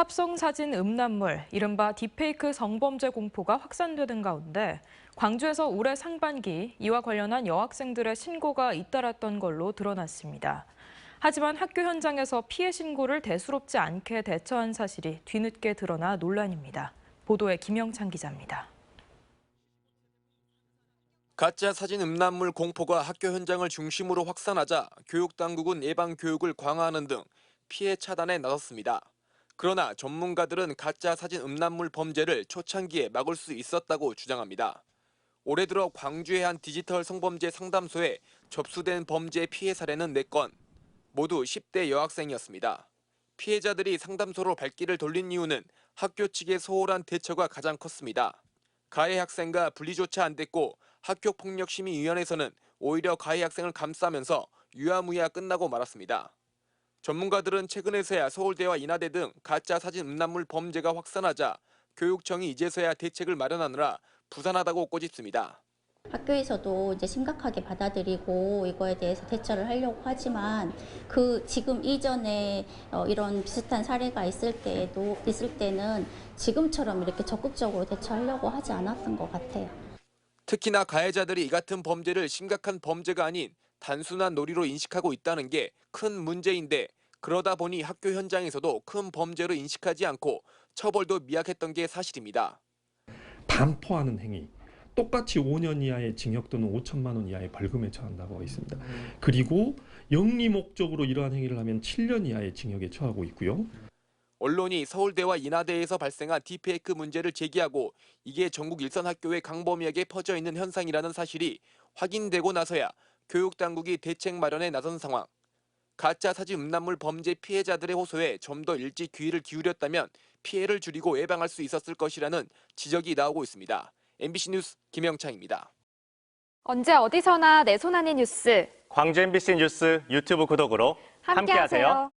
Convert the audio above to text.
합성사진 음란물, 이른바 딥페이크 성범죄 공포가 확산되는 가운데 광주에서 올해 상반기 이와 관련한 여학생들의 신고가 잇따랐던 걸로 드러났습니다. 하지만 학교 현장에서 피해 신고를 대수롭지 않게 대처한 사실이 뒤늦게 드러나 논란입니다. 보도에 김영찬 기자입니다. 가짜 사진 음란물 공포가 학교 현장을 중심으로 확산하자 교육당국은 예방 교육을 강화하는 등 피해 차단에 나섰습니다. 그러나 전문가들은 가짜 사진 음란물 범죄를 초창기에 막을 수 있었다고 주장합니다. 올해 들어 광주의 한 디지털 성범죄 상담소에 접수된 범죄 피해 사례는 4건, 모두 10대 여학생이었습니다. 피해자들이 상담소로 발길을 돌린 이유는 학교 측의 소홀한 대처가 가장 컸습니다. 가해 학생과 분리조차 안 됐고 학교폭력심의위원회에서는 오히려 가해 학생을 감싸면서 유야무야 끝나고 말았습니다. 전문가들은 최근에서야 서울대와 인하대 등 가짜 사진 음란물 범죄가 확산하자 교육청이 이제서야 대책을 마련하느라 부산하다고 꼬집습니다. 학교에서도 이제 심각하게 받아들이고 이거에 대해서 대처를 하려고 하지만 지금 이전에 이런 비슷한 사례가 있을 때는 지금처럼 이렇게 적극적으로 대처하려고 하지 않았던 것 같아요. 특히나 가해자들이 이 같은 범죄를 심각한 범죄가 아닌 단순한 놀이로 인식하고 있다는 게 큰 문제인데, 그러다 보니 학교 현장에서도 큰 범죄로 인식하지 않고 처벌도 미약했던 게 사실입니다. 반포하는 행위, 똑같이 5년 이하의 징역 또는 5천만 원 이하의 벌금에 처한다고 하고 있습니다. 그리고 영리 목적으로 이러한 행위를 하면 7년 이하의 징역에 처하고 있고요. 언론이 서울대와 인하대에서 발생한 딥페이크 문제를 제기하고 이게 전국 일선 학교의 강범위하게 퍼져 있는 현상이라는 사실이 확인되고 나서야 교육당국이 대책 마련에 나선 상황. 가짜 사진 음란물 범죄 피해자들의 호소에 좀 더 일찍 귀를 기울였다면 피해를 줄이고 예방할 수 있었을 것이라는 지적이 나오고 있습니다. MBC 뉴스 김영창입니다. 언제 어디서나 내 손 안의 뉴스. 광주 MBC 뉴스 유튜브 구독으로 함께하세요.